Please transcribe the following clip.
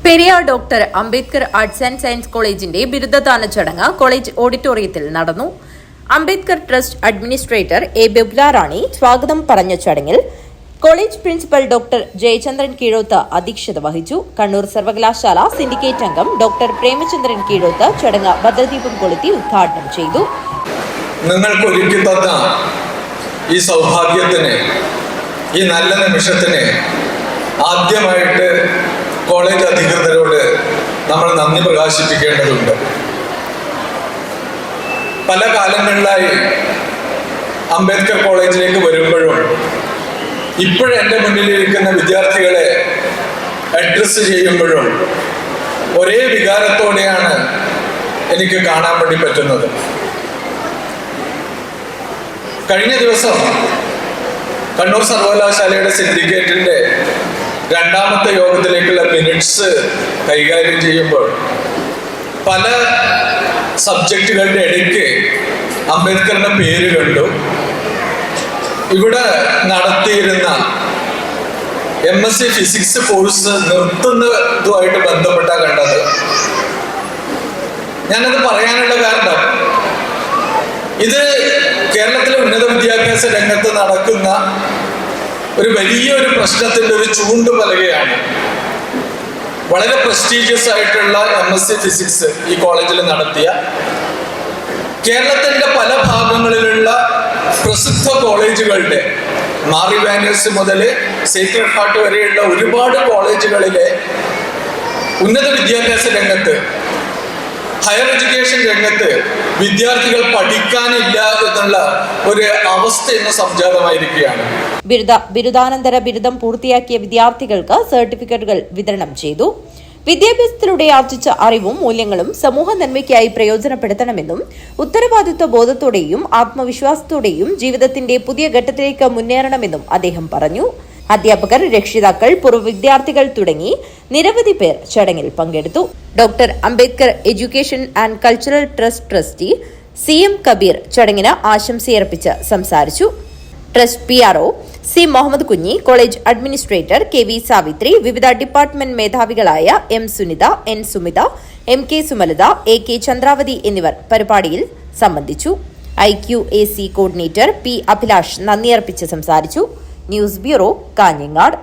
Periyar doctor Ambedkar arts and science കോളേജിന്റെ ബിരുദദാന ചടങ്ങ് കോളേജ് ഓഡിറ്റോറിയത്തിൽ നടന്നു. അംബേദ്കർ ട്രസ്റ്റ് അഡ്മിനിസ്ട്രേറ്റർ എ ബെബ്ലാറാണി സ്വാഗതം പറഞ്ഞ ചടങ്ങിൽ college principal doctor Jayachandran Keezhoth അധ്യക്ഷത വഹിച്ചു. കണ്ണൂർ സർവകലാശാല സിൻഡിക്കേറ്റ് അംഗം ഡോക്ടർ പ്രേമചന്ദ്രൻ കീഴോത്ത് ചടങ്ങ് ഭദ്രദീപം കൊളുത്തി ഉദ്ഘാടനം ചെയ്തു. നിങ്ങൾക്ക് ഒരുക്കി തന്ന ഈ സൗഭാഗ്യത്തിന്, ഈ നല്ല നിമിഷത്തിന് ആദ്യമായിട്ട് കോളേജ് അധികൃതരോട് നമ്മൾ നന്ദി പ്രകാശിപ്പിക്കേണ്ടതുണ്ട്. പല കാലങ്ങളിലായി അംബേദ്കർ കോളേജിലേക്ക് വരുമ്പോഴും ഇപ്പോഴെൻ്റെ മുന്നിലിരിക്കുന്ന വിദ്യാർത്ഥികളെ അഡ്രസ്സ് ചെയ്യുമ്പോഴും ഒരേ വികാരത്തോടെയാണ് എനിക്ക് കാണാൻ വേണ്ടി പറ്റുന്നത്. കഴിഞ്ഞ ദിവസം കണ്ണൂർ സർവകലാശാലയുടെ സിൻഡിക്കേറ്റിൻ്റെ രണ്ടാമത്തെ യോഗത്തിലേക്കുള്ള മിനിറ്റ്സ് കൈകാര്യം ചെയ്യുമ്പോൾ പല സബ്ജക്റ്റുകളുടെ ഇടയ്ക്ക് അംബേദ്കറുടെ പേര് കണ്ടു. ഇവിടെ നടത്തിയിരുന്ന MSc ഫിസിക്സ് കോഴ്സ് നിർത്തുന്നതുമായിട്ട് ബന്ധപ്പെട്ടാണ് കണ്ടത്. ഞാനത് പറയാനുള്ള കാരണം, ഇത് കേരളത്തിലെ ഉന്നത വിദ്യാഭ്യാസ രംഗത്ത് നടക്കുന്ന ഒരു വലിയൊരു പ്രശ്നത്തിൻ്റെ ഒരു ചൂണ്ടുപലകയാണ്. വളരെ പ്രസ്റ്റീജിയസ് ആയിട്ടുള്ള MSc ഫിസിക്സ് ഈ കോളേജിൽ നടത്തിയ, കേരളത്തിൻ്റെ പല ഭാഗങ്ങളിലുള്ള പ്രസിദ്ധ കോളേജുകളുടെ, മാർ ഇവാനിയസ് മുതൽ സേക്രഡ് ഹാർട്ട് വരെയുള്ള ഒരുപാട് കോളേജുകളിലെ ഉന്നത വിദ്യാഭ്യാസ രംഗത്ത്, ഹയർ എഡ്യൂക്കേഷൻ രംഗത്ത് വിദ്യാർത്ഥികൾ പഠിക്കാനില്ല എന്നുള്ള ഒരു അവസ്ഥ ഇന്ന് സംജാതമായിരിക്കുകയാണ്. ബിരുദാനന്തര ബിരുദം പൂർത്തിയാക്കിയ വിദ്യാർത്ഥികൾക്ക് സർട്ടിഫിക്കറ്റുകൾ വിതരണം ചെയ്തു. വിദ്യാഭ്യാസത്തിലൂടെ ആർജിച്ച അറിവും മൂല്യങ്ങളും സമൂഹ നന്മയ്ക്കായി പ്രയോജനപ്പെടുത്തണമെന്നും ഉത്തരവാദിത്വ ബോധത്തോടെയും ആത്മവിശ്വാസത്തോടെയും ജീവിതത്തിന്റെ പുതിയ ഘട്ടത്തിലേക്ക് മുന്നേറണമെന്നും അദ്ദേഹം പറഞ്ഞു. അധ്യാപകർ, രക്ഷിതാക്കൾ, പൂർവ്വ വിദ്യാർത്ഥികൾ തുടങ്ങി നിരവധി പേർ ചടങ്ങിൽ പങ്കെടുത്തു. Doctor Ambedkar education and cultural trust trustee CM Kabeer ചടങ്ങിന് ആശംസയർപ്പിച്ച് സംസാരിച്ചു. Trust PRO C Muhammad Kunhi, college administrator KV Savithri, വിവിധ ഡിപ്പാർട്ട്മെന്റ് മേധാവികളായ M Sunitha, N Sumitha, MK Sumalatha, AK Chandravathi എന്നിവർ പരിപാടിയിൽ സംബന്ധിച്ചു. IQAC കോർഡിനേറ്റർ P അഭിലാഷ് നന്ദിയർപ്പിച്ച് സംസാരിച്ചു. News bureau, Kanhangad.